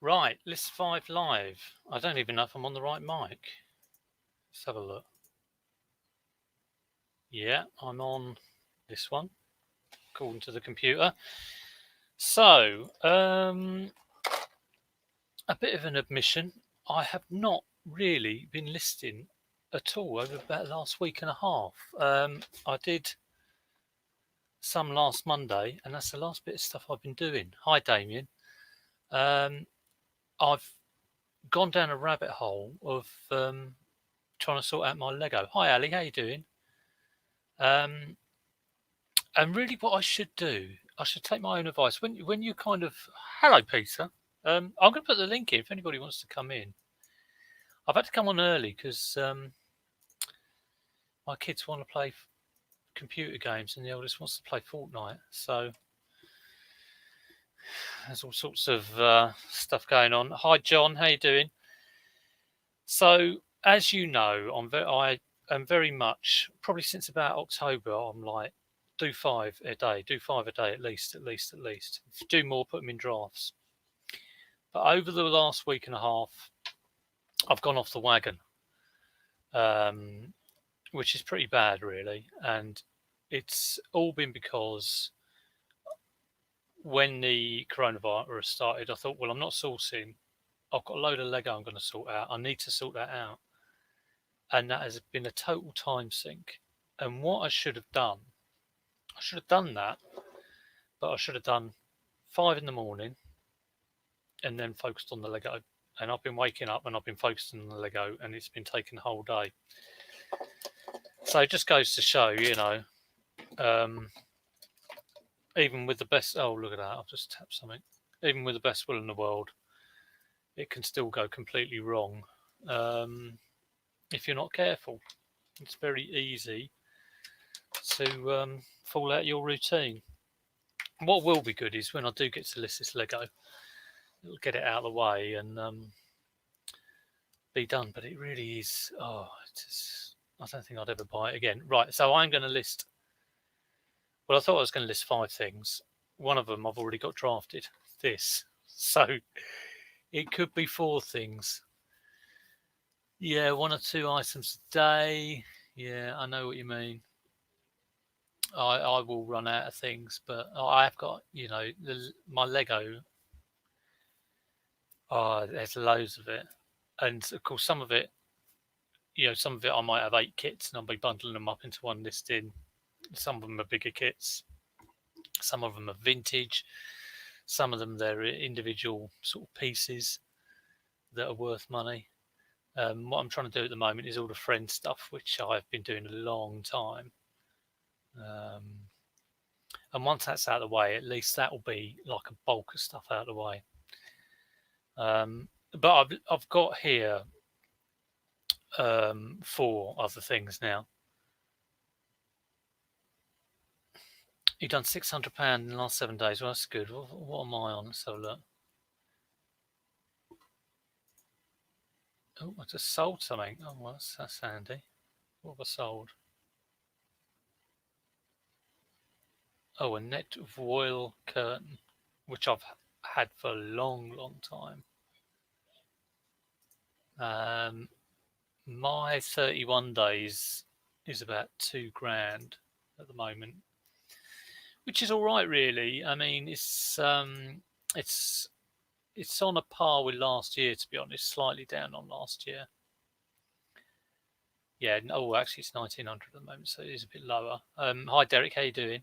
Right, List 5 live. I don't even know if I'm on the right mic. Let's have a look. Yeah, I'm on this one, according to the computer. So, a bit of an admission. I have not really been listing at all over about the last week and a half. I did some last Monday, and that's the last bit of stuff I've been doing. Hi, Damien. Um, I've gone down a rabbit hole of trying to sort out my Lego. Hi, Ali. How you doing? Um, and really, what I should do, I should take my own advice. When you kind of, hello, Peter. I'm going to put the link in if anybody wants to come in. I've had to come on early because my kids want to play computer games, and the eldest wants to play Fortnite. So there's all sorts of stuff going on. Hi, John. How you doing? So as you know, I am very much probably since about October. I'm like do 5 a day, do 5 a day at least, at least, at least. If you do more, put them in drafts. But over the last week and a half, I've gone off the wagon, um, which is pretty bad, really. And it's all been because when the coronavirus started, I thought, well, I'm not sourcing. I've got a load of Lego I'm going to sort out. I need to sort that out. And that has been a total time sink. And what I should have done, I should have done that, but I should have done 5 in the morning and then focused on the Lego. And I've been waking up and I've been focusing on the Lego, and it's been taking the whole day. So it just goes to show, um, even with the best. Oh, look at that! I've just tapped something. Even with the best will in the world, it can still go completely wrong if you're not careful. It's very easy to fall out your routine. What will be good is when I do get to list this Lego, it'll get it out of the way and be done. But it really is. Oh, I don't think I'd ever buy it again. Right, so I'm going to list. Well, I thought I was going to list 5 things. One of them I've already got drafted. This, so it could be 4 things. Yeah, 1 or 2 items a day. Yeah, I know what you mean. I will run out of things, but I have got my Lego. Oh, there's loads of it, and of course some of it I might have 8 kits, and I'll be bundling them up into one listing. Some of them are bigger kits, some of them are vintage, some of them they're individual sort of pieces that are worth money. What I'm trying to do at the moment is all the friend stuff, which I've been doing a long time. And once that's out of the way, at least that will be like a bulk of stuff out of the way. But I've got here 4 other things now. You've done £600 in the last 7 days. Well, that's good. What am I on? Let's have a look. Oh, I just sold something. Oh, well, that's handy. What have I sold? Oh, a net voile curtain, which I've had for a long, long time. My 31 days is about 2 grand at the moment, which is all right, really. I mean, it's on a par with last year, to be honest. Slightly down on last year. Yeah. Oh, actually, it's 1900 at the moment, so it is a bit lower. Hi, Derek. How you doing?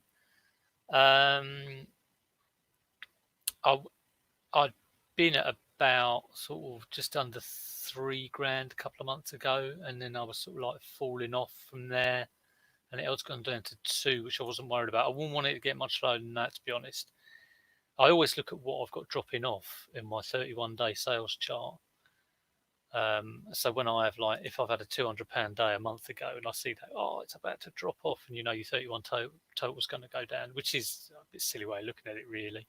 Um, I I'd been at about sort of just under 3 grand a couple of months ago, and then I was sort of like falling off from there, and it has gone down to 2, which I wasn't worried about. I wouldn't want it to get much lower than that, to be honest. I always look at what I've got dropping off in my 31-day sales chart. So when I have if I've had a £200 day a month ago, and I see that it's about to drop off, and your 31 total is going to go down, which is a bit silly way of looking at it, really.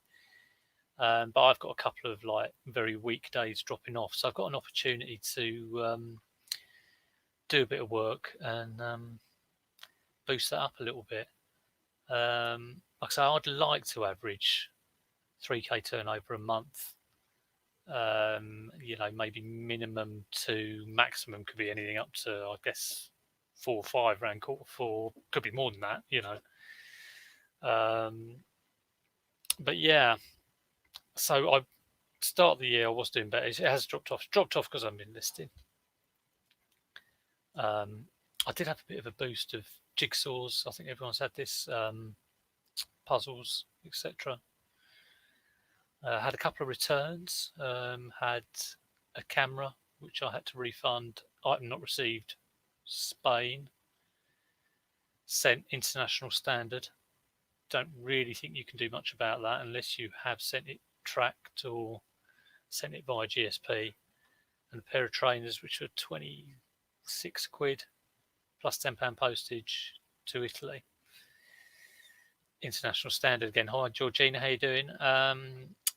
But I've got a couple of very weak days dropping off, so I've got an opportunity to do a bit of work and boost that up a little bit. Like I say, I'd like to average 3k turnover a month, You know, maybe minimum to maximum could be anything up to, I guess, £4 or £5, quarter four, could be more than that, you know. But yeah, so I start of the year I was doing better. It has dropped off. It's dropped off because I've been listing. I did have a bit of a boost of jigsaws. I think everyone's had this, puzzles, etc. Had a couple of returns. Had a camera which I had to refund. Item not received. Spain. Sent international standard. Don't really think you can do much about that unless you have sent it tracked or sent it via GSP. And a pair of trainers which were 26 quid plus £10 postage to Italy. International standard again. Hi Georgina, how you doing?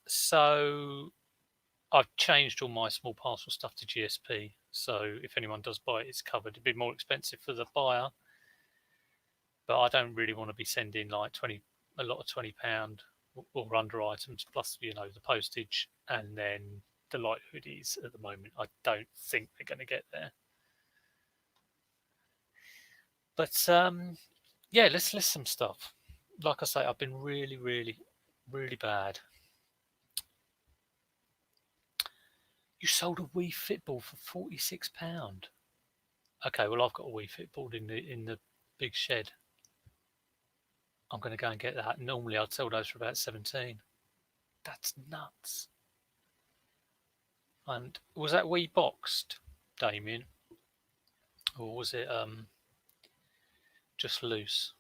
So I've changed all my small parcel stuff to GSP. So if anyone does buy it, it's covered. It'd be more expensive for the buyer, but I don't really want to be sending like a lot of £20 or under items plus, you know, the postage, and then the light hoodies at the moment. I don't think they're going to get there. But yeah, let's list some stuff. Like I say, I've been really, really, really bad. You sold a Wii Fitball for £46. Okay, well I've got a Wii Fitball in the big shed. I'm going to go and get that. Normally I'd sell those for about 17. That's nuts. And was that Wii boxed, Damien, or was it just loose?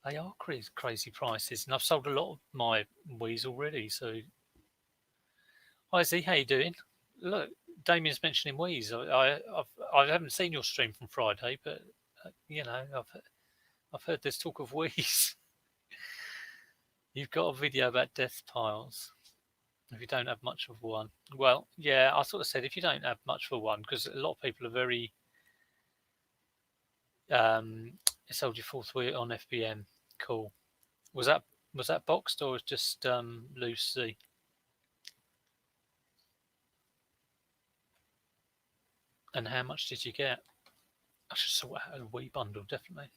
They are crazy prices, and I've sold a lot of my Wiis already. So, hi Z, how you doing? Look, Damien's mentioning Wiis. I haven't seen your stream from Friday, but you know, I've heard there's talk of Wiis. You've got a video about death piles. If you don't have much of one, well, yeah, I sort of said if you don't have much for one, because a lot of people are very sold your fourth Wii on FBM. Cool. Was that boxed or was just loose Z? And how much did you get? I should sort out a Wii bundle, definitely.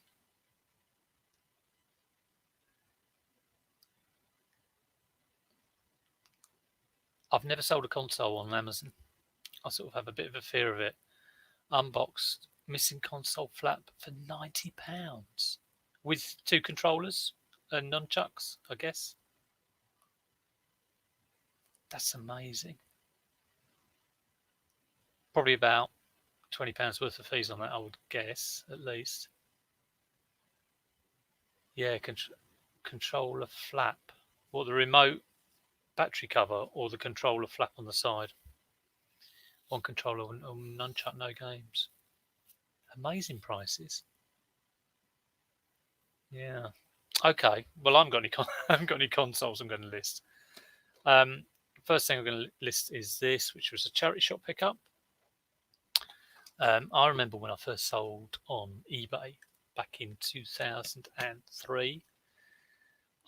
I've never sold a console on Amazon. I sort of have a bit of a fear of it. Unboxed, missing console flap for £90 with 2 controllers and nunchucks, I guess. That's amazing. Probably about £20 worth of fees on that, I would guess, at least. Yeah, controller flap. What, the remote battery cover or the controller flap on the side? One controller and nunchuck, no games. Amazing prices. Yeah. Okay. Well, I haven't got any consoles I'm going to list. First thing I'm going to list is this, which was a charity shop pickup. I remember when I first sold on eBay back in 2003.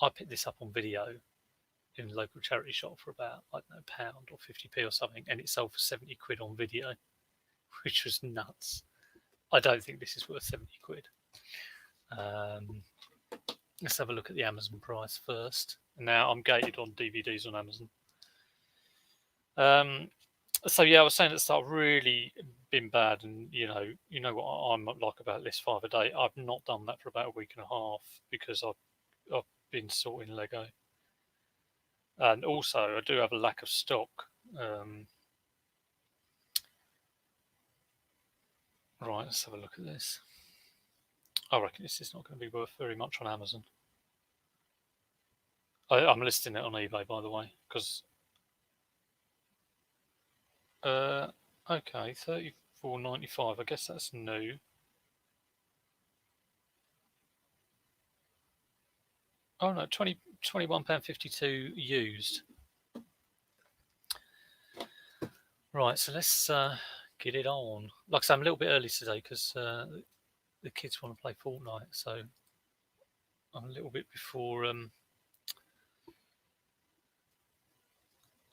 I picked this up on video in a local charity shop for about, I don't know, £1 or 50p or something, and it sold for 70 quid on video, which was nuts. I don't think this is worth 70 quid. Let's have a look at the Amazon price first. Now I'm gated on DVDs on Amazon. So yeah, I was saying at the start, really been bad, and you know what I'm like about list 5 a day. I've not done that for about a week and a half because I've been sorting Lego, and also I do have a lack of stock. Right, let's have a look at this. I reckon this is not going to be worth very much on Amazon. I'm listing it on eBay, by the way, because okay, £34.95. I guess that's new. Oh no, £21.52 used. Right, so let's get it on. Like I say, I'm a little bit early today because the kids want to play Fortnite, so I'm a little bit before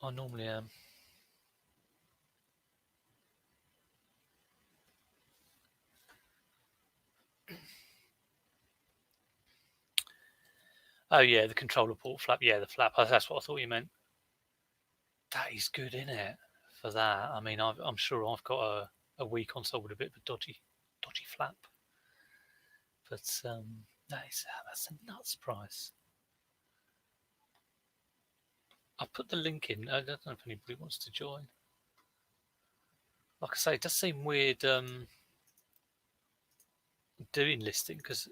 I normally am. Oh yeah, the controller port flap. Yeah, the flap. That's what I thought you meant. That is good, isn't it? For that, I mean, I'm sure I've got a Wii console with a bit of a dodgy flap, but that's a nuts price. I'll put the link in. I don't know if anybody wants to join. Like I say, it does seem weird doing listing because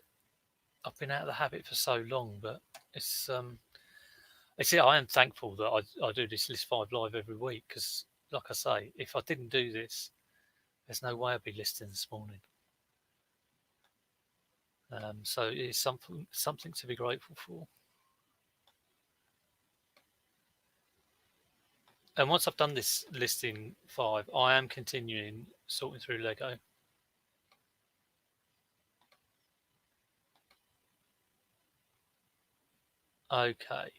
I've been out of the habit for so long, but it's I am thankful that I do this List 5 live every week because, like I say, if I didn't do this, there's no way I'd be listing this morning. So it's something to be grateful for. And once I've done this listing 5, I am continuing sorting through Lego. Okay.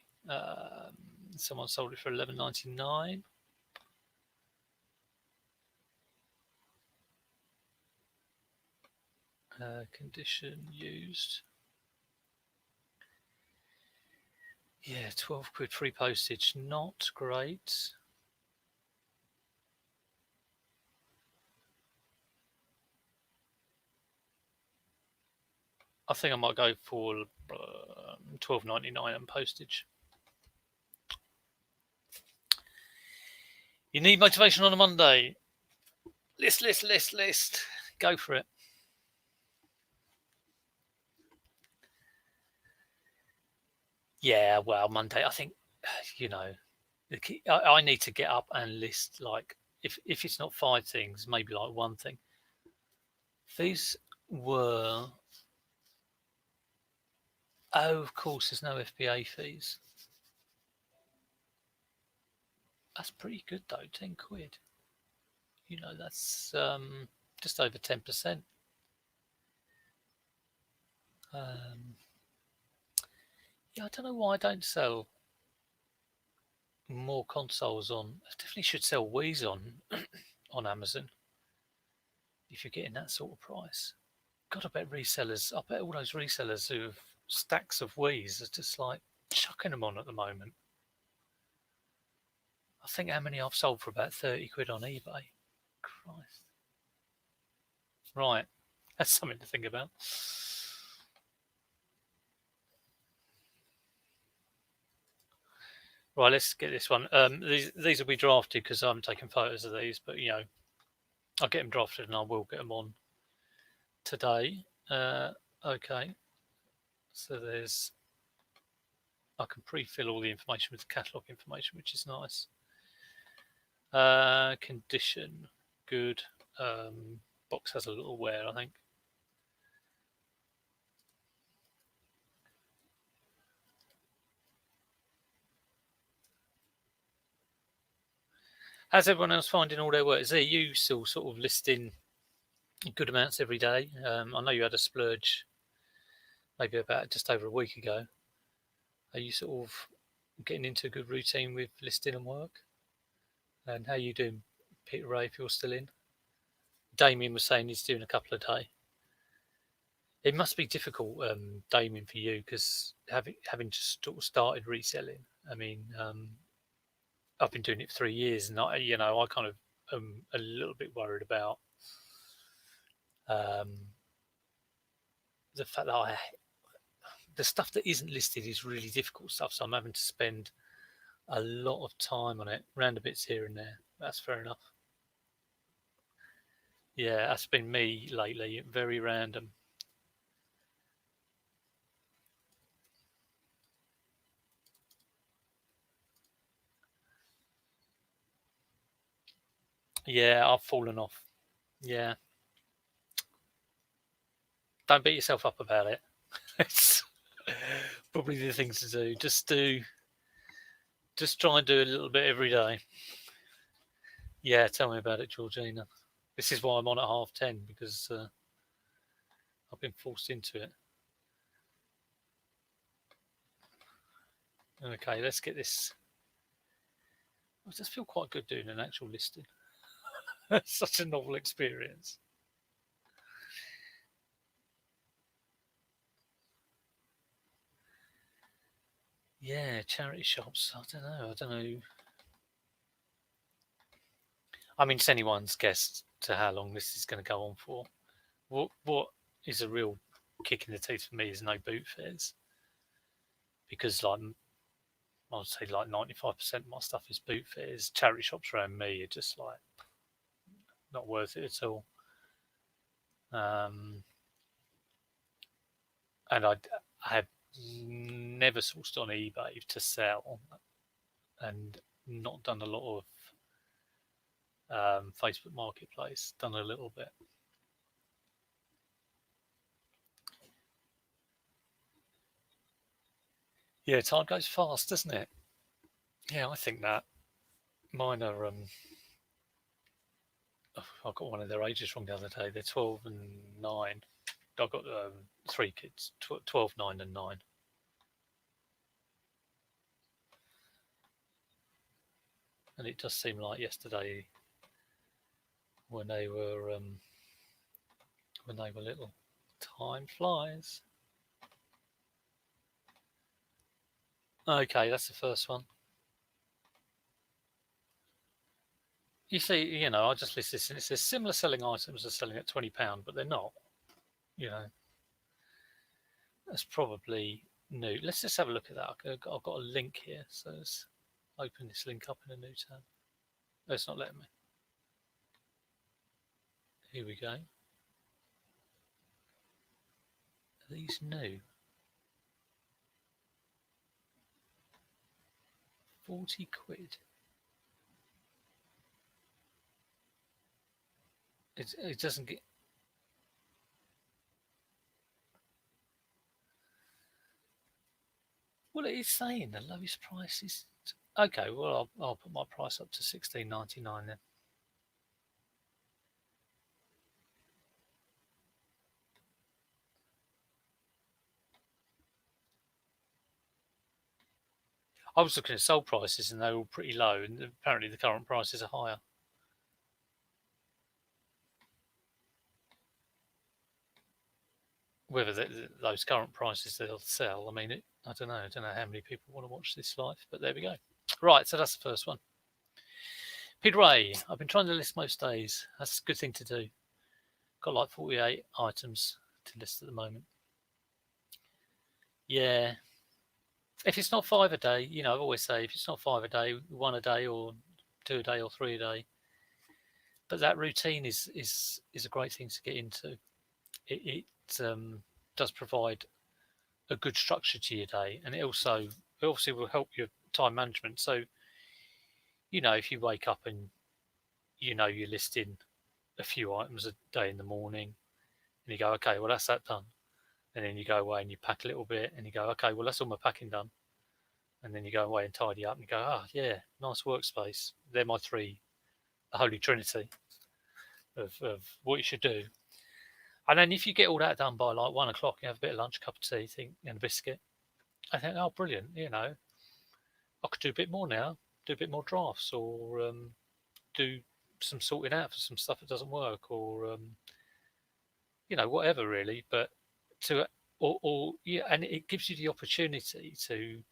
Someone sold it for $11.99. Condition used. Yeah, 12 quid free postage. Not great. I think I might go for $12.99 and postage. You need motivation on a Monday. List. Go for it. Yeah, well, Monday, I think, I need to get up and list, like, if it's not 5 things, maybe like 1 thing. These were... Oh, of course, there's no FBA fees. That's pretty good, though, 10 quid. That's just over 10%. Yeah, I don't know why I don't sell more consoles on. I definitely should sell Wii's on Amazon if you're getting that sort of price. God, I bet all those resellers who have stacks of Wii's are just like chucking them on at the moment. I think how many I've sold for about 30 quid on eBay. Christ. Right, that's something to think about. Right, let's get this one. These will be drafted because I'm taking photos of these, but I'll get them drafted and I will get them on today. Okay, so I can pre-fill all the information with the catalogue information, which is nice. Condition, good. Box has a little wear, I think. How's everyone else finding all their work? Is you still sort of listing good amounts every day? I know you had a splurge maybe about just over a week ago. Are you sort of getting into a good routine with listing and work? And how are you doing, Peter Ray, if you're still in? Damien was saying he's doing a couple a day. It must be difficult, Damien, for you because having just sort of started reselling. I mean, I've been doing it for 3 years, and I kind of am a little bit worried about the fact that the stuff that isn't listed is really difficult stuff, so I'm having to spend a lot of time on it, random bits here and there. That's fair enough. Yeah, that's been me lately, very random. Yeah, I've fallen off. Yeah. Don't beat yourself up about it. It's probably the thing to do. Just try and do a little bit every day. Yeah, tell me about it, Georgina. This is why I'm on at 10:30 because I've been forced into it. Okay, let's get this I just feel quite good doing an actual listing. It's such a novel experience. Yeah, charity shops. I don't know. I mean, it's anyone's guess to how long this is going to go on for. What is a real kick in the teeth for me is no boot fairs, because like I'd say like 95% of my stuff is boot fairs. Charity shops around me are just like not worth it at all. And I have never sourced on eBay to sell, and not done a lot of Facebook Marketplace. Done a little bit. Yeah, time goes fast, doesn't it? Yeah, I think that. Mine are. I got one of their ages wrong the other day. They're 12 and 9. I've got 3 kids, 12, 9, and 9. And it does seem like yesterday when they were little. Time flies. Okay, that's the first one. You see, I just list this and it says similar selling items are selling at £20, but they're not. That's probably new. Let's just have a look at that. I've got a link here, so let's open this link up in a new tab. Oh, it's not letting me. Here we go. Are these new? 40 quid. It doesn't get. Well, it is saying the lowest price is. Okay, well, I'll put my price up to $16.99 then. I was looking at sold prices and they're all pretty low, and apparently the current prices are higher. Whether those current prices they'll sell, I mean, I don't know. I don't know how many people want to watch this live, but there we go. Right, so that's the first one. Peter Ray, I've been trying to list most days. That's a good thing to do. Got like 48 items to list at the moment. Yeah. If it's not 5 a day, I always say if it's not 5 a day, 1 a day, or 2 a day, or 3 a day. But that routine is a great thing to get into. It does provide a good structure to your day, and it obviously will help your time management. So, if you wake up and you're listing a few items a day in the morning, and you go, okay, well that's that done, and then you go away and you pack a little bit, and you go, okay, well that's all my packing done, and then you go away and tidy up, and you go, yeah, nice workspace. They're my 3, the holy trinity of what you should do. And then if you get all that done by like 1 o'clock, you have a bit of lunch, cup of tea, and a biscuit. I think, oh, brilliant! I could do a bit more now, do a bit more drafts, or do some sorting out for some stuff that doesn't work, or whatever really. But and it gives you the opportunity to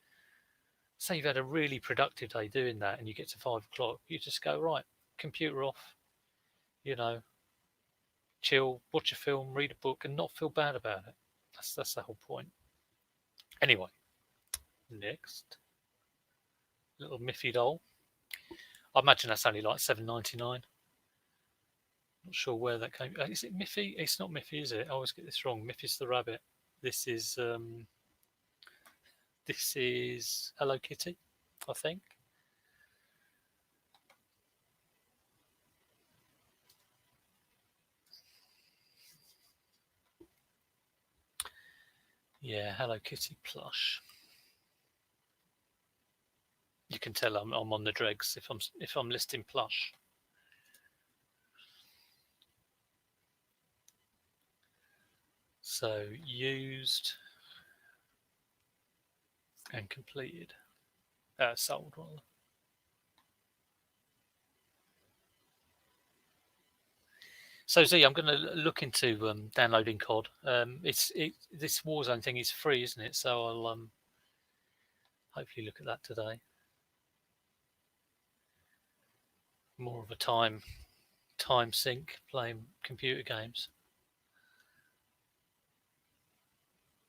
say you've had a really productive day doing that, and you get to 5 o'clock, you just go, right, computer off, chill, watch a film, read a book, and not feel bad about it. That's the whole point. Anyway, next, little Miffy doll. I imagine that's only like $7.99. Not sure where that came. Is it Miffy? It's not Miffy, is it? I always get this wrong. Miffy's the rabbit. This is Hello Kitty, I think. Yeah, Hello Kitty plush. You can tell I'm on the dregs if I'm listing plush. So used and completed, sold rather. So Z, I'm going to look into downloading COD. This Warzone thing is free, isn't it? So I'll hopefully look at that today. More of a time sink playing computer games.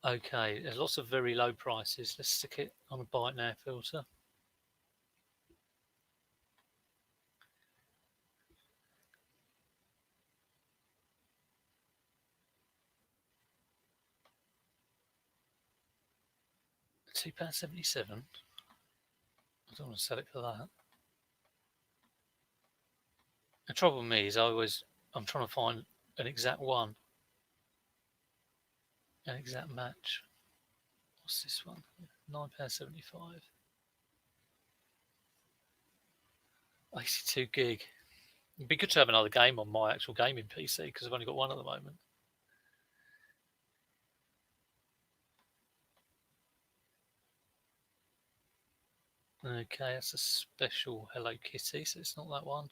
Okay, there's lots of very low prices. Let's stick it on a buy it now filter. £2.77. I don't want to sell it for that. The trouble with me is I'm trying to find an exact one, an exact match. What's this one? £9.75. 82 gig. It'd be good to have another game on my actual gaming PC because I've only got one at the moment. Okay, that's a special Hello Kitty, so it's not that one.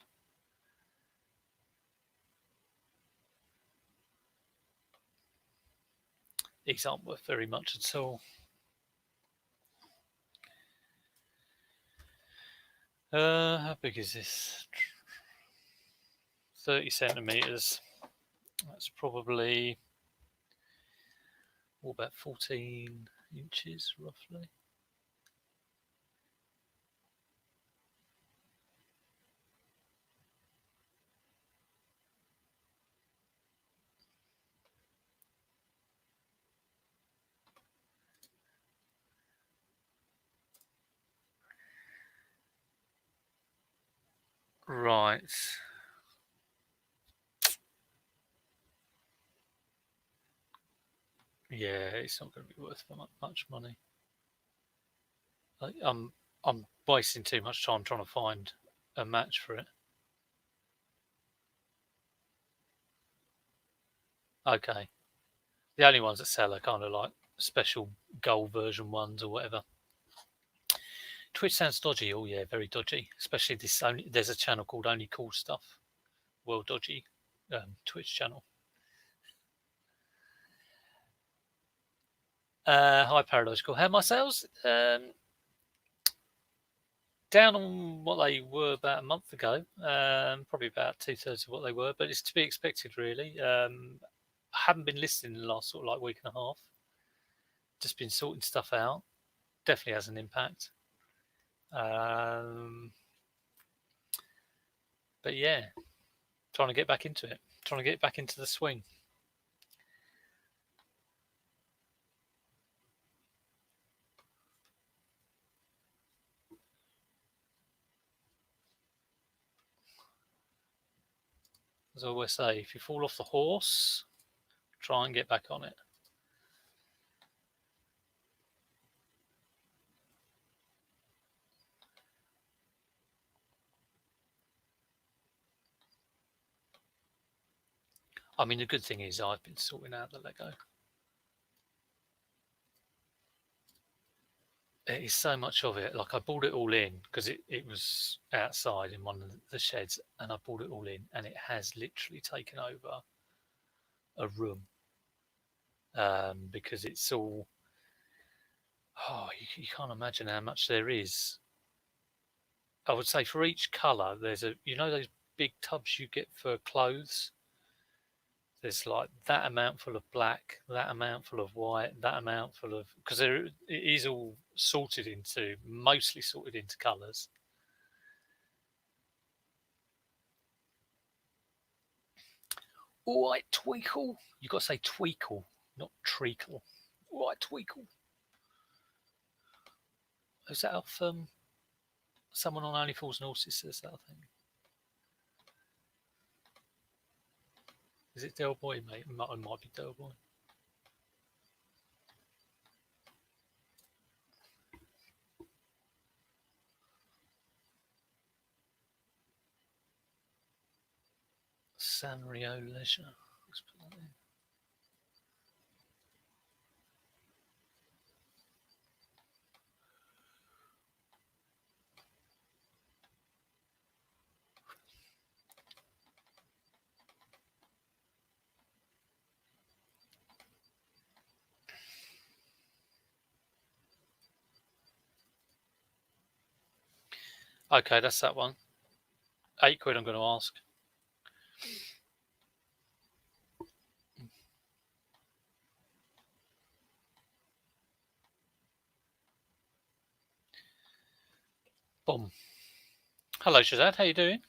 These aren't worth very much at all. How big is this? 30 centimeters. That's probably about 14 inches roughly. Right. Yeah, it's not going to be worth much money. I'm wasting too much time trying to find a match for it. Okay. The only ones that sell are kind of like special gold version ones or whatever. Twitch sounds dodgy. Oh yeah, very dodgy. Especially there's a channel called Only Cool Stuff. Well dodgy Twitch channel. Hi Paradoxical. How my sales? Down on what they were about a month ago. Probably about 2/3 of what they were, but it's to be expected really. I haven't been listening in the last sort of like week and a half. Just been sorting stuff out. Definitely has an impact. But yeah, trying to get back into it. Trying to get back into the swing. As I always say, if you fall off the horse, try and get back on it. I mean, the good thing is I've been sorting out the Lego. There is so much of it. Like I bought it all in because it was outside in one of the sheds, and I bought it all in, and it has literally taken over a room because it's all. Oh, you can't imagine how much there is. I would say for each colour, there's those big tubs you get for clothes. There's like that amount full of black, that amount full of white, that amount full of because it is all mostly sorted into colours. All right, Tweakle. You got to say Tweakle, not Treacle. All right, Tweakle. Is that off someone on Only Fools and Horses says that, I think. Is it Del Boy, mate? It might be Del Boy. Sanrio Leisure. Let's put that in. Okay, that's that one. £8 I'm going to ask. Boom. Hello, Shazad. How you doing?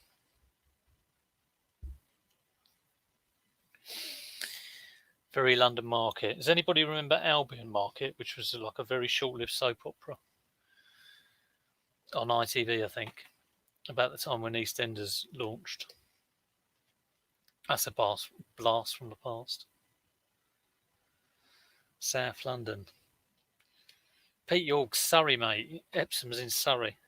Very London Market. Does anybody remember Albion Market, which was like a very short-lived soap opera on ITV, I think, about the time when EastEnders launched? That's a blast from the past. South London. Pete York, Surrey, mate. Epsom's in Surrey.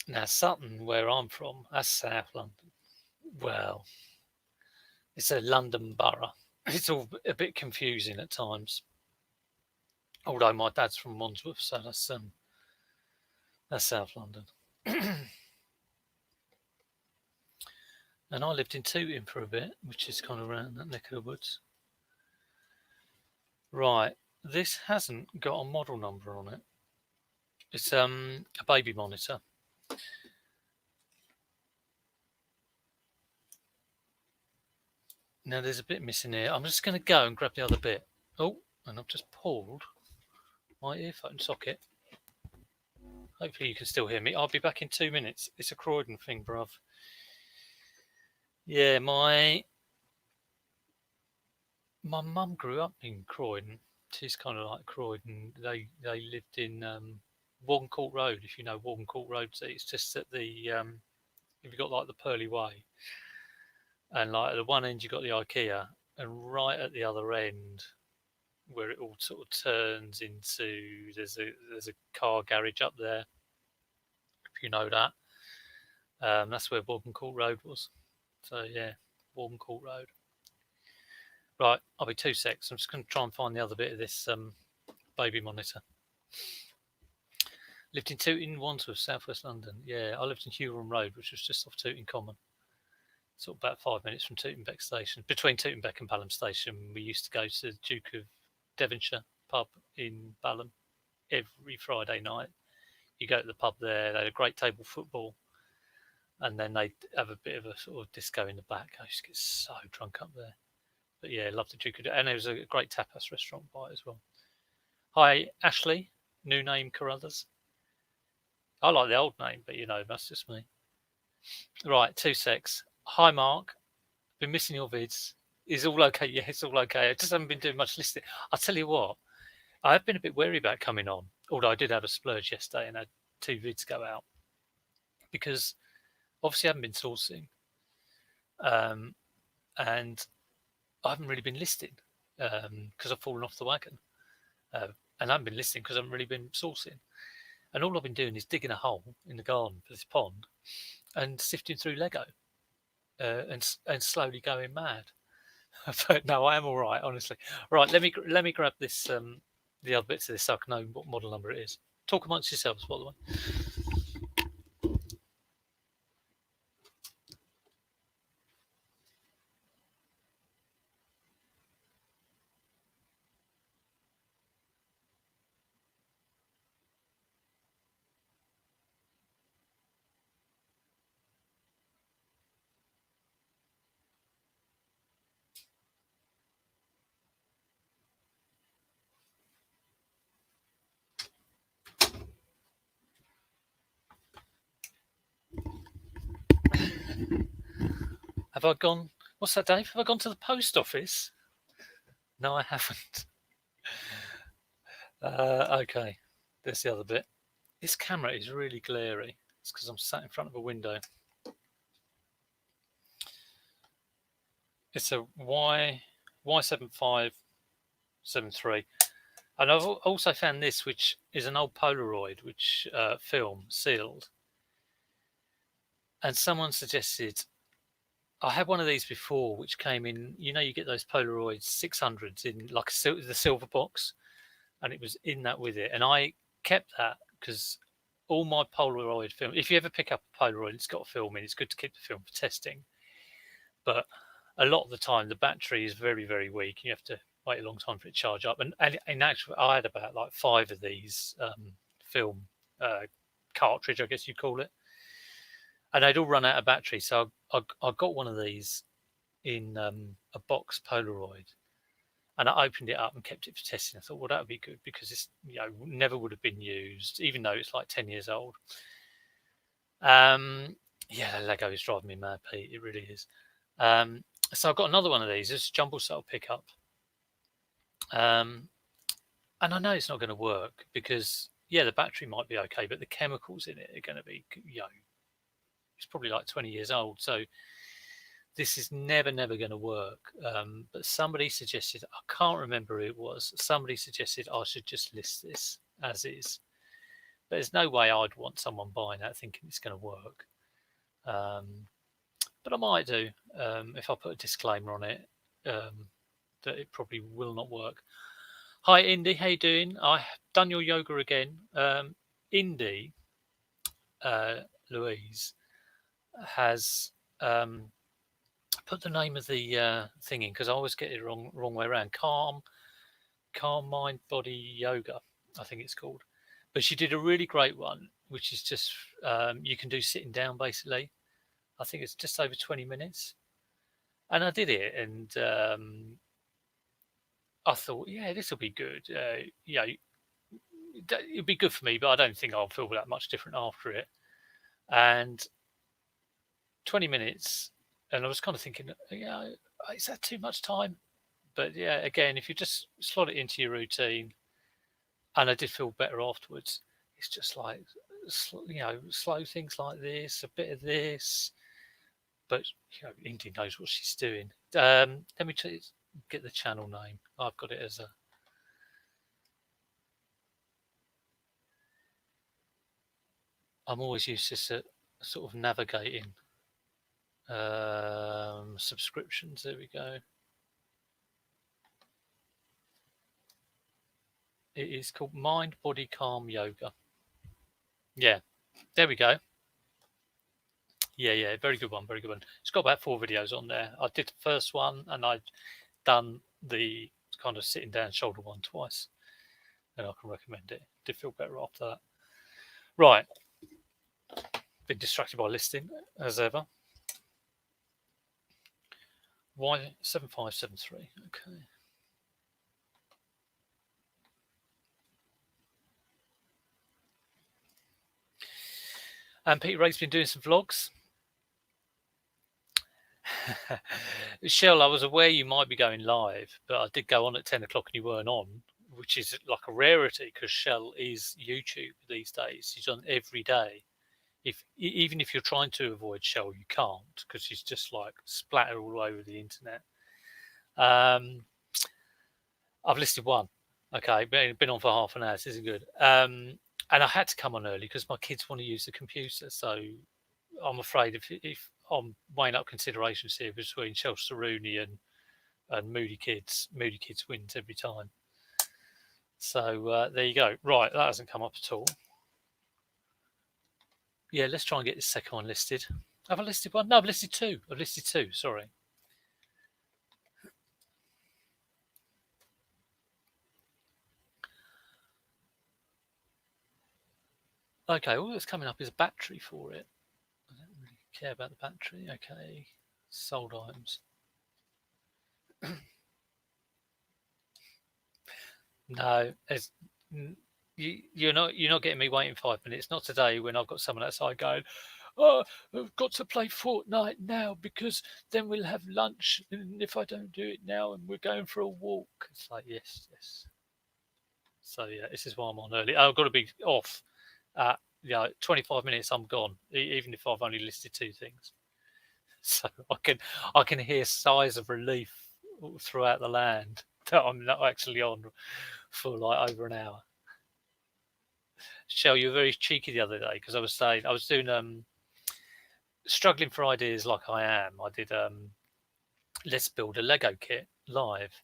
Now, Sutton, where I'm from, that's South London. Well, it's a London borough. It's all a bit confusing at times. Although my dad's from Wandsworth, so that's South London. And I lived in Tooting for a bit, which is kind of around that neck of the woods. Right, this hasn't got a model number on it. It's a baby monitor. Now there's a bit missing here. I'm just going to go and grab the other bit. Oh, and I've just pulled my earphone socket. Hopefully you can still hear me. I'll be back in 2 minutes. It's a Croydon thing, bruv. Yeah, my mum grew up in Croydon. She's kind of like Croydon. They lived in Walton Court Road, if you know Walton Court Road. So it's just at the if you got like the Purley Way, and like at the one end you got the IKEA, and right at the other end, where it all sort of turns into there's a car garage up there. If you know that, that's where Walton Court Road was. So yeah, Walton Court Road. Right, I'll be 2 secs. I'm just going to try and find the other bit of this baby monitor. Lived in Tooting, Wandsworth, southwest London. Yeah, I lived in Hewram Road, which was just off Tooting Common. Sort of about 5 minutes from Tooting Bec Station. Between Tooting Bec and Balham Station, we used to go to the Duke of Devonshire pub in Balham every Friday night. You go to the pub there, they had a great table football, and then they'd have a bit of a sort of disco in the back. I used to get so drunk up there. But yeah, loved the Duke of and there was a great tapas restaurant by it as well. Hi, Ashley. New name, Carruthers. I like the old name, but that's just me. Right, 2 secs. Hi, Mark. Been missing your vids. Is all okay? Yeah, it's all okay. I just haven't been doing much listening. I'll tell you what, I have been a bit wary about coming on, although I did have a splurge yesterday and had 2 vids go out because obviously I haven't been sourcing. And I haven't really been listening because I've fallen off the wagon. And I haven't been listening because I haven't really been sourcing. And all I've been doing is digging a hole in the garden for this pond and sifting through Lego and slowly going mad. But no, I am all right, honestly. Right, let me grab this the other bits of this so I can know what model number it is. Talk amongst yourselves, by the way. Have I gone? What's that, Dave? Have I gone to the post office? No, I haven't. Okay, there's the other bit. This camera is really glary. It's because I'm sat in front of a window. It's a Y7573. And I've also found this, which is an old Polaroid, which film sealed. And someone suggested, I had one of these before, which came in. You get those Polaroid 600s in like the silver box, and it was in that with it. And I kept that because all my Polaroid film. If you ever pick up a Polaroid, it's got a film in. It's good to keep the film for testing, but a lot of the time the battery is very, very weak. You have to wait a long time for it to charge up. And in actual, I had about like 5 of these film cartridge, I guess you'd call it, and they'd all run out of battery. So I got one of these in a box Polaroid, and I opened it up and kept it for testing. I thought, well, that would be good because it's never would have been used, even though it's like 10 years old. Yeah, the Lego is driving me mad, Pete. It really is. So I've got another one of these. It's a jumble cell pickup. And I know it's not going to work because, yeah, the battery might be okay, but the chemicals in it are going to be, it's probably like 20 years old. So this is never going to work. But somebody suggested, I can't remember who it was, somebody suggested I should just list this as is. But there's no way I'd want someone buying that thinking it's going to work. But I might do if I put a disclaimer on it that it probably will not work. Hi, Indy. How you doing? I've done your yoga again. Indy, Louise, has put the name of the thing in because I always get it wrong way around. Calm Mind Body Yoga, I think it's called. But she did a really great one, which is just you can do sitting down basically. I think it's just over 20 minutes. And I did it, and I thought, yeah, this will be good. It'd be good for me, but I don't think I'll feel that much different after it. And 20 minutes, and I was kind of thinking, is that too much time? But yeah, again, if you just slot it into your routine, and I did feel better afterwards. It's just like, slow things like this, a bit of this. But, Indy knows what she's doing. Let me get the channel name. I've got it as a... I'm always used to sort of navigating subscriptions. There we go. It is called Mind Body Calm Yoga. Yeah, there we go. Yeah, very good one. It's got about 4 videos on there. I did the first one, and I've done the kind of sitting down shoulder one twice, and I can recommend it. Did feel better after that. Right, been distracted by listing as ever. Y7573. Okay. And Peter Ray's been doing some vlogs. Shell, I was aware you might be going live, but I did go on at 10 o'clock and you weren't on, which is like a rarity because Shell is YouTube these days. She's on every day. Even if you're trying to avoid Shell, you can't because she's just like splattered all over the internet. I've listed one. Okay, been on for half an hour. This isn't good. And I had to come on early because my kids want to use the computer. So I'm afraid if I'm weighing up considerations here between Chelsea Rooney and Moody Kids wins every time. So there you go. Right, that hasn't come up at all. Yeah, let's try and get this second one listed. Have I listed one? No, I've listed two. Sorry. Okay, all that's coming up is a battery for it. I don't really care about the battery. Okay, sold items. No, you're not getting me waiting 5 minutes. Not today when I've got someone outside going, "Oh, I've got to play Fortnite now because then we'll have lunch. And if I don't do it now, and we're going for a walk," it's like yes. So yeah, this is why I'm on early. I've got to be off at 25 minutes. I'm gone, even if I've only listed 2 things. So I can hear sighs of relief throughout the land that I'm not actually on for like over an hour. Shell, you were very cheeky the other day because I was saying I was doing struggling for ideas like I am. I did let's build a Lego kit live,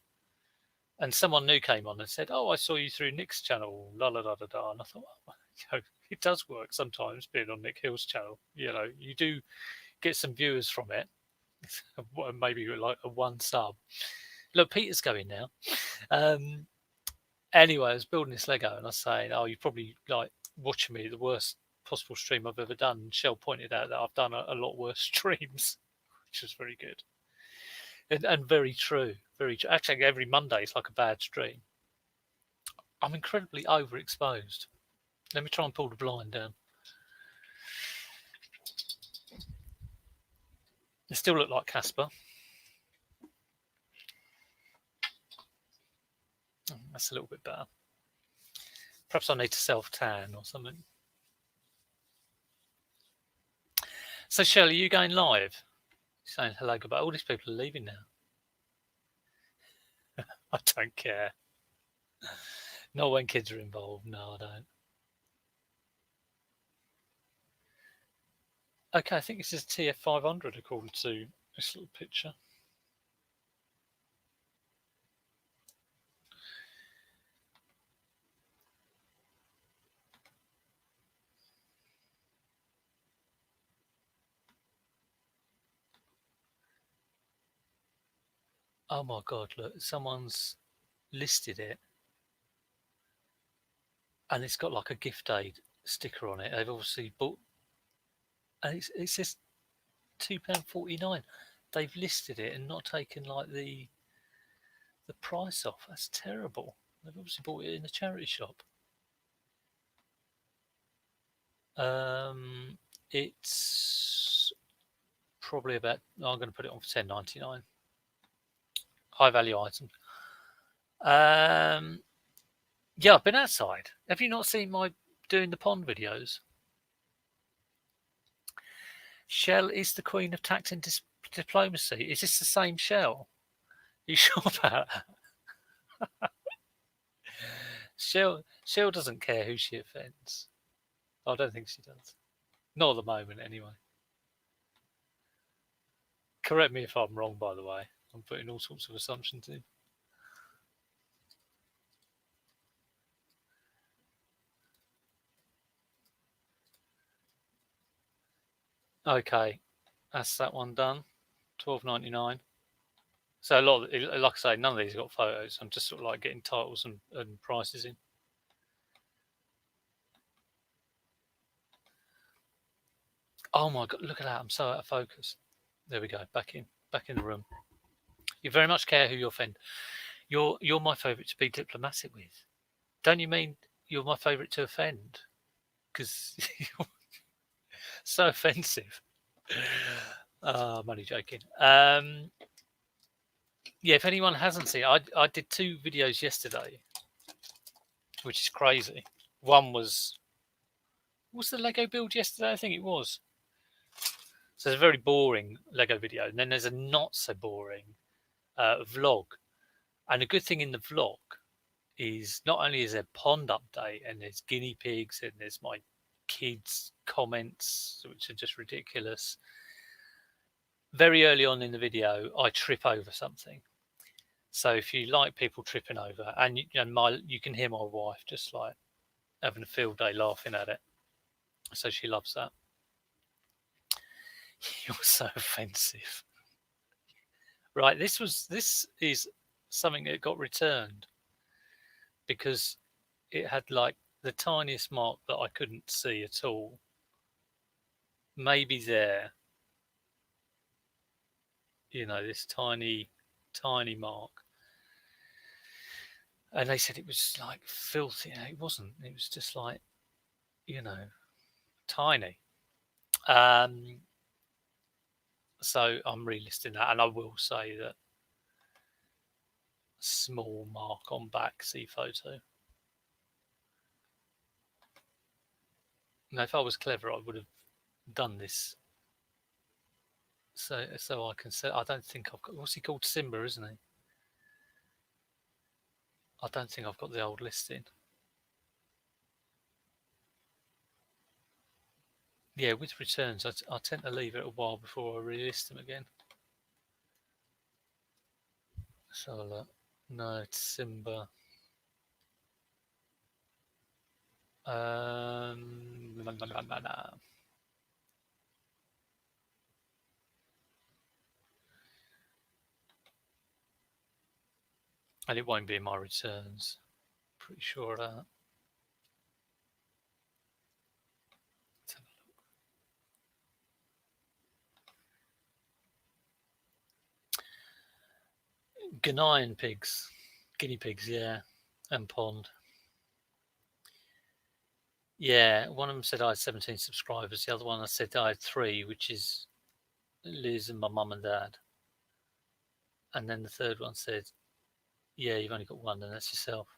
and someone new came on and said, "Oh, I saw you through Nick's channel." La la la la la, and I thought, it does work sometimes being on Nick Hill's channel. You do get some viewers from it. Maybe like a 1 sub. Look, Peter's going now. Anyway, I was building this Lego and I was saying, "Oh, you probably like watching me the worst possible stream I've ever done. And Shell pointed out that I've done a lot worse streams, which was very good and very true. Very true. Actually, every Monday is like a bad stream. I'm incredibly overexposed. Let me try and pull the blind down. They still look like Casper. Oh, that's a little bit better. Perhaps I need to self-tan or something. So, Shell, are you going live? Saying hello, goodbye. All these people are leaving now. I don't care. Not when kids are involved. No, I don't. Okay, I think this is TF500 according to this little picture. Oh my God, look, someone's listed it and it's got like a gift aid sticker on it. They've obviously bought, and it says £2.49. They've listed it and not taken like the price off. That's terrible. They've obviously bought it in a charity shop. It's probably about, I'm going to put it on for £10.99. High value item. Yeah, I've been outside. Have you not seen my doing the pond videos? Shell is the queen of tact and diplomacy. Is this the same Shell? Are you sure about that? Shell doesn't care who she offends. I don't think she does. Not at the moment, anyway. Correct me if I'm wrong, by the way. I'm putting all sorts of assumptions in. Okay, that's that one done. $12.99. So a lot of, like I say, none of these got photos. I'm just sort of like getting titles and prices in. Oh my God, look at that. I'm so out of focus. There we go. Back in the room. You very much care who you offend. You're my favourite to be diplomatic with. Don't you mean you're my favourite to offend? Because you're so offensive. I'm only joking. Yeah, if anyone hasn't seen, I did 2 videos yesterday, which is crazy. One was the Lego build yesterday? I think it was. So it's a very boring Lego video, and then there's a not so boring vlog. And the good thing in the vlog is not only is there pond update and there's guinea pigs and there's my kids' comments, which are just ridiculous. Very early on in the video, I trip over something. So if you like people tripping over, and you can hear my wife just like having a field day laughing at it. So she loves that. You're so offensive. Right, this is something that got returned because it had like the tiniest mark that I couldn't see at all. Maybe there. This tiny mark. And they said it was like filthy. It wasn't. It was just like, tiny. So I'm relisting that, and I will say that small mark on back, see photo. Now, if I was clever, I would have done this. So I can say, I don't think I've got, what's he called? Simba, isn't he? I don't think I've got the old listing. Yeah, with returns, I tend to leave it a while before I relist them again. So look. No, it's Simba. No. And it won't be in my returns. Pretty sure of that. Ghanaian pigs, guinea pigs, yeah, and pond. Yeah, one of them said I had 17 subscribers. The other one I said I had 3, which is Liz and my mum and dad. And then the third one said, "Yeah, you've only got 1, and that's yourself."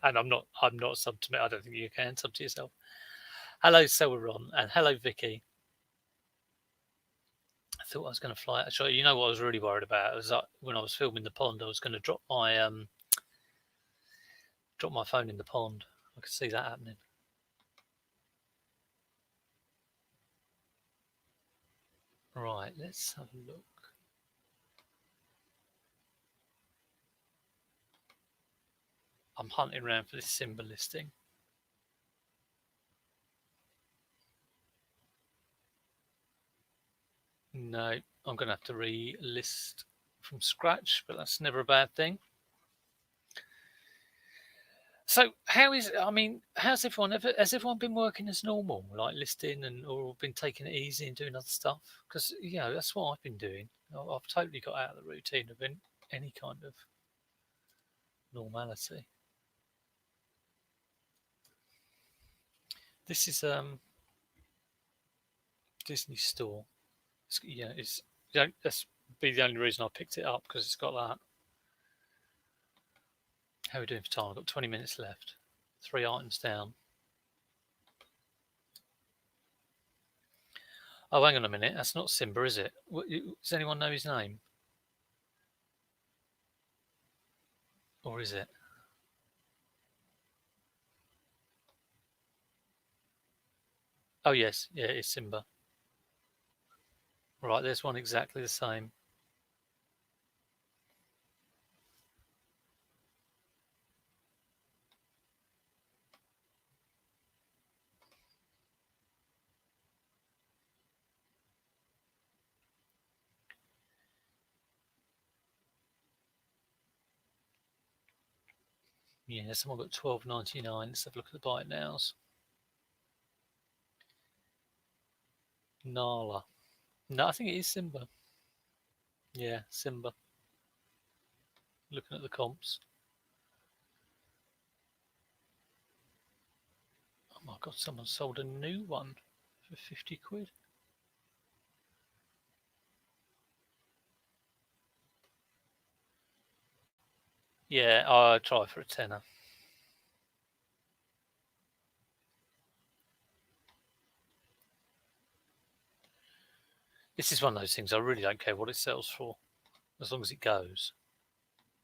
And I'm not sub to me. I don't think you can sub to yourself. Hello, Selweron, and hello, Vicky. I thought I was going to fly. Actually, you know what I was really worried about? It was like when I was filming the pond, I was going to drop my phone in the pond. I could see that happening. Right, let's have a look. I'm hunting around for this Simba listing. No, I'm going to have to relist from scratch, but that's never a bad thing. So how's everyone has everyone been working as normal, like listing or been taking it easy and doing other stuff? Because that's what I've been doing. I've totally got out of the routine of any kind of normality. This is Disney Store. That's be the only reason I picked it up, because it's got that. How are we doing for time? I've got 20 minutes left. 3 items down. Oh, hang on a minute. That's not Simba, is it? Does anyone know his name? Or is it? Oh, yes. Yeah, it's Simba. Right, there's one exactly the same. Yeah, someone got $12.99. Let's have a look at the buy it nows. Nala. No, I think it is Simba. Yeah, Simba. Looking at the comps. Oh my god, someone sold a new one for 50 quid. Yeah, I'll try for a tenner. This is one of those things I really don't care what it sells for, as long as it goes.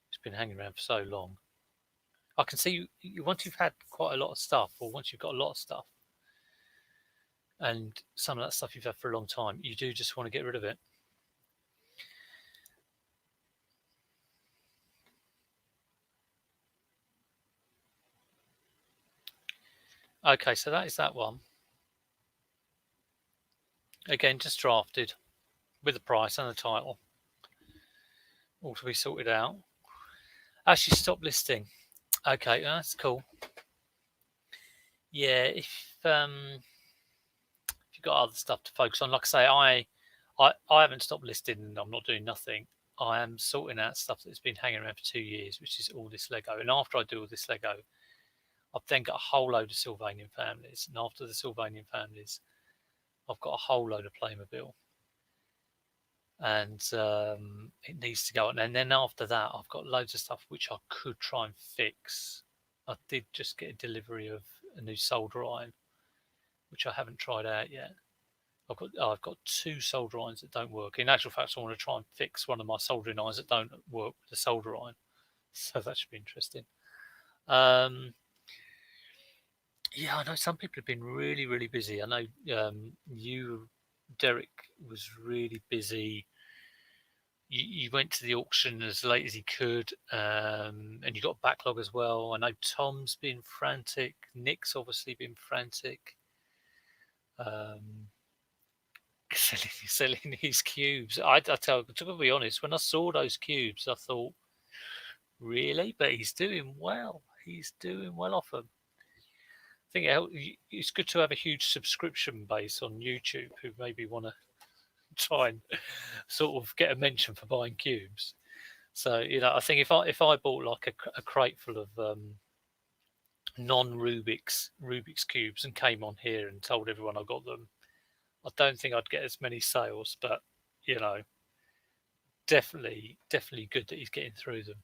It's been hanging around for so long. I can see once you've had quite a lot of stuff, or once you've got a lot of stuff, and some of that stuff you've had for a long time, you do just want to get rid of it. Okay, so that is that one. Again, just drafted with the price and the title. All to be sorted out. Actually, stop listing. Okay, that's cool. Yeah, if you've got other stuff to focus on, like I say, I haven't stopped listing and I'm not doing nothing. I am sorting out stuff that's been hanging around for 2 years, which is all this Lego. And after I do all this Lego, I've then got a whole load of Sylvanian families. And after the Sylvanian families, I've got a whole load of Playmobil. And it needs to go on. And then after that, I've got loads of stuff which I could try and fix. I did just get a delivery of a new solder iron, which I haven't tried out yet. I've got 2 solder irons that don't work. In actual fact, I want to try and fix one of my soldering irons that don't work with the solder iron. So that should be interesting. Yeah, I know some people have been really, really busy. I know Derek, was really busy. You went to the auction as late as he could, and you got a backlog as well. I know Tom's been frantic. Nick's obviously been frantic. Selling his cubes. To be honest, when I saw those cubes, I thought, really? But he's doing well. He's doing well off them. I think it's good to have a huge subscription base on YouTube who maybe want to try and sort of get a mention for buying cubes. So I think if I bought like a crate full of non-Rubik's cubes and came on here and told everyone I got them, I don't think I'd get as many sales. But definitely good that he's getting through them.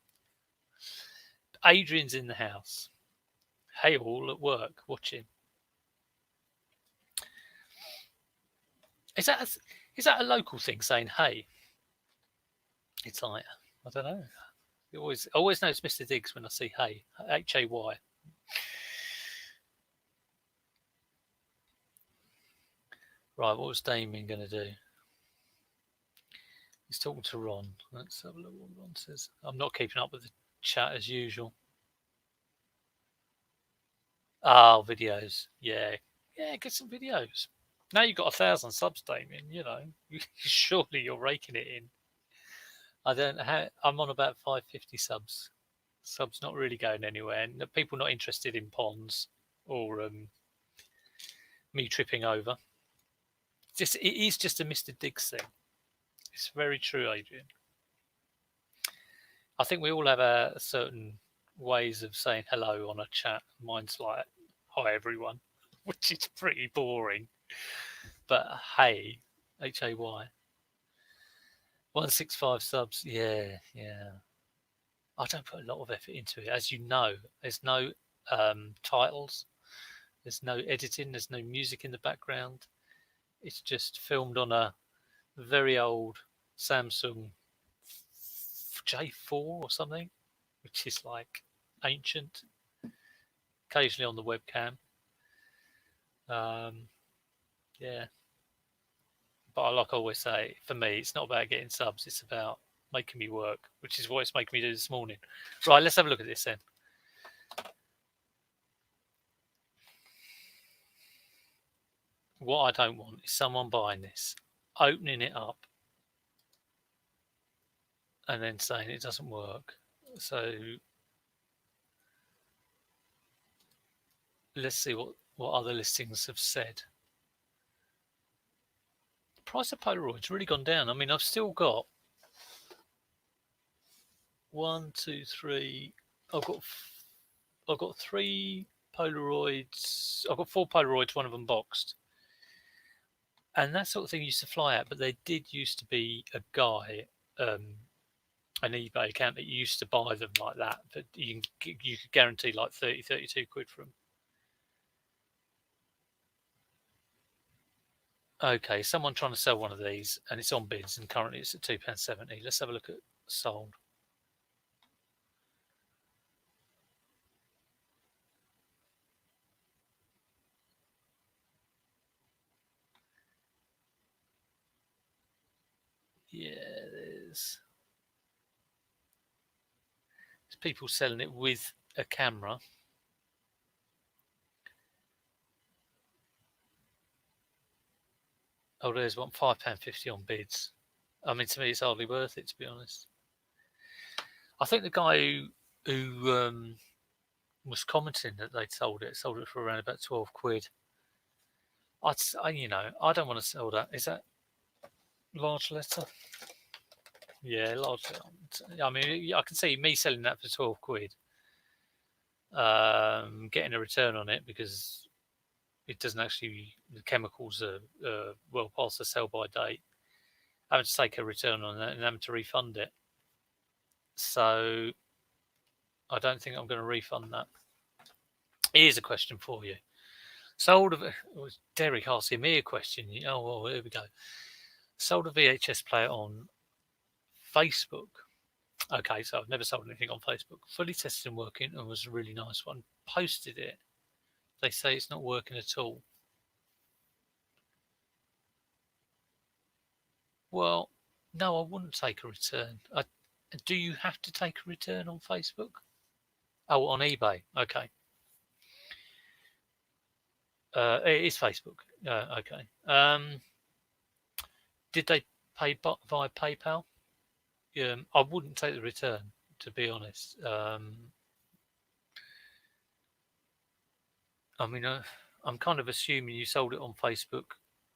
Adrian's in the house. Hey, all at work watching. Is that a local thing saying hey? It's like, I don't know. I always know it's Mr. Diggs when I see hey, Hay. Right, what was Damien going to do? He's talking to Ron. Let's have a look what Ron says. I'm not keeping up with the chat as usual. Oh, videos. Yeah, get some videos. Now you've got 1,000 subs, Damien. Surely you're raking it in. I don't know. I'm on about 550 subs. Subs not really going anywhere. And people not interested in ponds or me tripping over. It is just a Mr. Diggs thing. It's very true, Adrian. I think we all have a certain ways of saying hello on a chat. Mine's like, hi everyone, which is pretty boring. But hey, Hay. 165 subs, yeah. I don't put a lot of effort into it. As you know, there's no titles, there's no editing, there's no music in the background. It's just filmed on a very old Samsung J4 or something, which is like ancient. Occasionally on the webcam. Yeah. But like I always say, for me, it's not about getting subs. It's about making me work, which is what it's making me do this morning. Right, let's have a look at this then. What I don't want is someone buying this, opening it up, and then saying it doesn't work. So let's see what other listings have said. The price of Polaroid's really gone down. I mean, I've still got 1, 2, 3. I've got 3 Polaroids. I've got 4 Polaroids, one of them boxed. And that sort of thing used to fly out, but there did used to be a guy, an eBay account that used to buy them like that, but you could guarantee like 30, 32 quid for them. Okay, someone trying to sell one of these, and it's on bids, and currently it's at £2.70. Let's have a look at sold. Yeah, there's people selling it with a camera. Oh, there's one £5.50 on bids. I mean, to me, it's hardly worth it, to be honest. I think the guy who was commenting that they'd sold it for around about 12 quid. I don't want to sell that. Is that large letter? Yeah, large. I mean, I can see me selling that for 12 quid. Getting a return on it because it doesn't actually, the chemicals are well past the sell by date. Having to take a return on that and having to refund it. So I don't think I'm going to refund that. Here's a question for you. Sold a, Derek asking me a question. Oh, well, here we go. Sold a VHS player on Facebook. Okay, so I've never sold anything on Facebook. Fully tested and working, and was a really nice one. Posted it. They say it's not working at all. Well, no, I wouldn't take a return. Do you have to take a return on Facebook? Oh, on eBay. Okay. It is Facebook. Okay. Did they pay via PayPal? I wouldn't take the return, to be honest. I mean, I'm kind of assuming you sold it on Facebook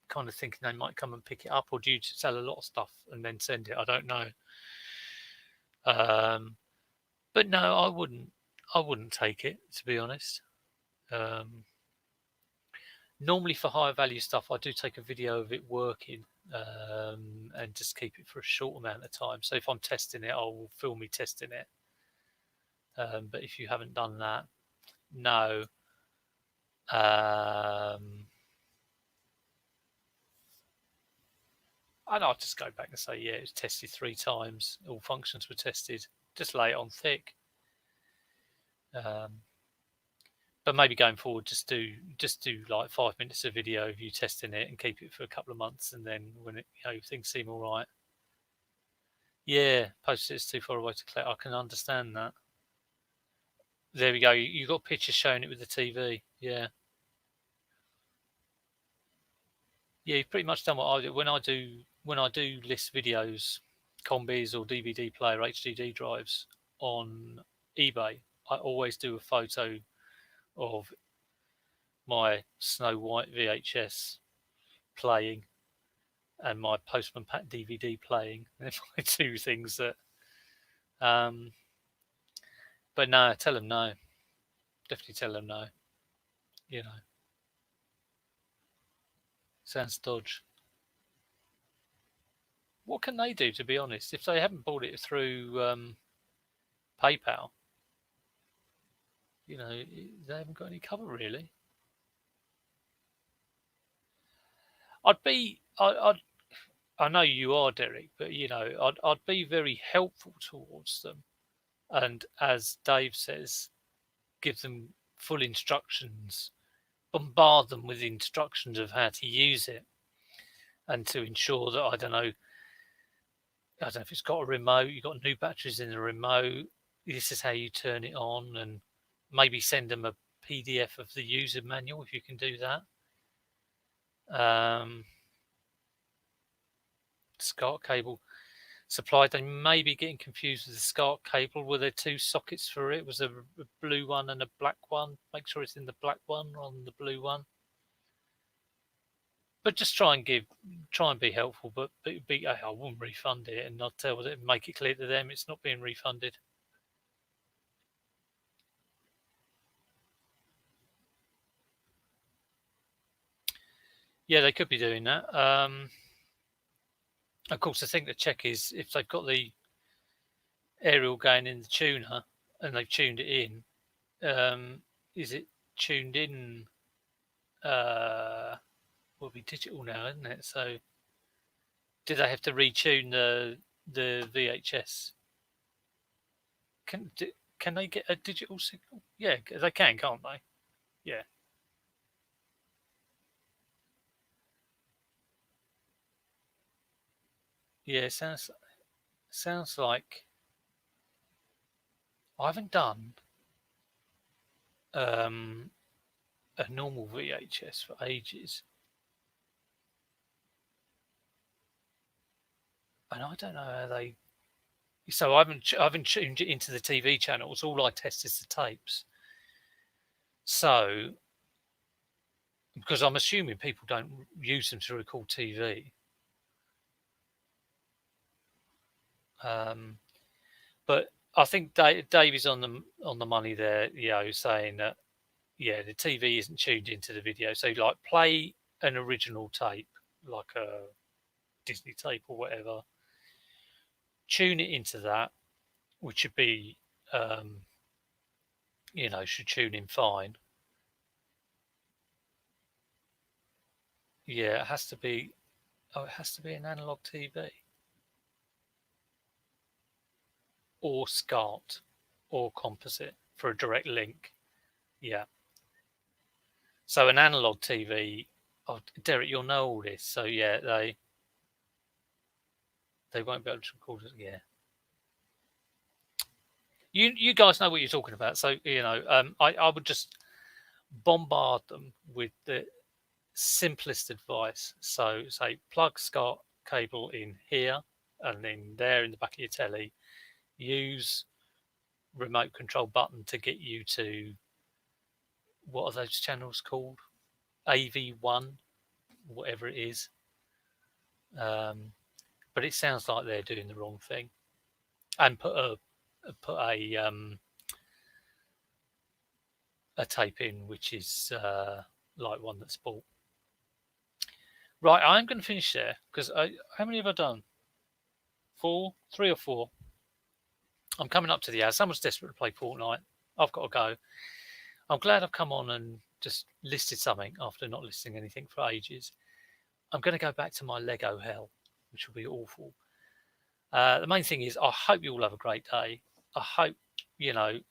kind of thinking they might come and pick it up, or do you sell a lot of stuff and then send it? I don't know. But no, I wouldn't take it, to be honest. Normally for higher value stuff, I do take a video of it working and just keep it for a short amount of time. So if I'm testing it, I will film me testing it. But if you haven't done that, no. And I'll just go back and say, yeah, it was tested 3 times. All functions were tested. Just lay it on thick. But maybe going forward, just do like 5 minutes of video of you testing it and keep it for a couple of months, and then when things seem all right. Yeah, Post-it's too far away to collect. I can understand that. There we go. You got pictures showing it with the TV. Yeah. Yeah, you've pretty much done what I do. When I do list videos, combis or DVD player HDD drives on eBay, I always do a photo of my Snow White VHS playing and my Postman Pat DVD playing. They're my 2 things that. But no, tell them no. Definitely tell them no. Sounds dodge. What can they do, to be honest? If they haven't bought it through PayPal, they haven't got any cover really. I know you are, Derek, but I'd be very helpful towards them, and as Dave says, give them full instructions, bombard them with instructions of how to use it, and to ensure that I don't know if it's got a remote, you've got new batteries in the remote. This is how you turn it on, and maybe send them a PDF of the user manual if you can do that. SCART cable supplied. They may be getting confused with the SCART cable. Were there 2 sockets for it? Was there a blue one and a black one? Make sure it's in the black one on the blue one. But just try and be helpful. But I wouldn't refund it, and I'll tell them, make it clear to them it's not being refunded. Yeah, they could be doing that. Of course, I think the check is if they've got the aerial going in the tuner and they've tuned it in, is it tuned in? Will be digital now, isn't it? So, do they have to retune the VHS? Can they get a digital signal? Yeah, they can, can't they? Yeah. Yeah, sounds like I haven't done a normal VHS for ages, and I don't know how they. So I haven't tuned it into the TV channels. All I test is the tapes. So, because I'm assuming people don't use them to record TV. But I think Dave is on the money there, saying that the TV isn't tuned into the video. So like play an original tape, like a Disney tape or whatever, tune it into that, which should be should tune in fine. Yeah, it has to be an analog TV. Or SCART or composite for a direct link. Yeah. So an analog TV, Derek, you'll know all this. So yeah, they won't be able to record it. Yeah. You guys know what you're talking about. So I would just bombard them with the simplest advice. So say plug SCART cable in here, and then there in the back of your telly, use remote control button to get you to, what are those channels called? AV1, whatever it is. But it sounds like they're doing the wrong thing, and put a tape in which is like one that's bought. Right, I'm going to finish there because how many have I done? 3 or 4. I'm coming up to the hour. Someone's desperate to play Fortnite. I've got to go. I'm glad I've come on and just listed something after not listing anything for ages. I'm going to go back to my Lego hell, which will be awful. The main thing is, I hope you all have a great day. I hope,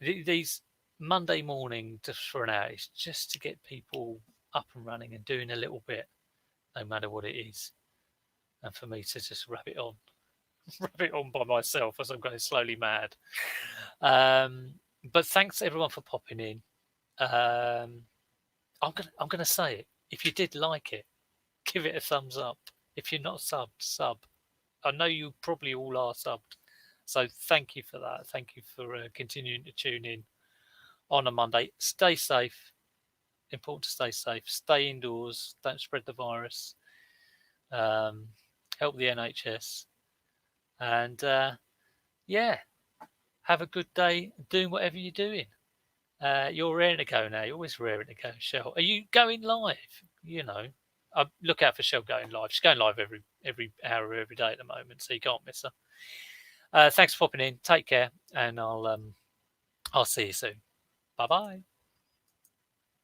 these Monday morning just for an hour is just to get people up and running and doing a little bit, no matter what it is. And for me to just wrap it on by myself as I'm going slowly mad. But thanks everyone for popping in. I'm gonna say it. If you did like it, give it a thumbs up. If you're not subbed, sub. I know you probably all are subbed, so thank you for that. Thank you for continuing to tune in on a Monday. Stay safe. Important to stay safe. Stay indoors. Don't spread the virus. Help the NHS. And have a good day doing whatever you're doing. You're raring to go now. You're always raring to go, Shell. Are you going live? Look out for Shell going live. She's going live every hour every day at the moment, so you can't miss her. Thanks for popping in. Take care, and I'll see you soon. Bye bye.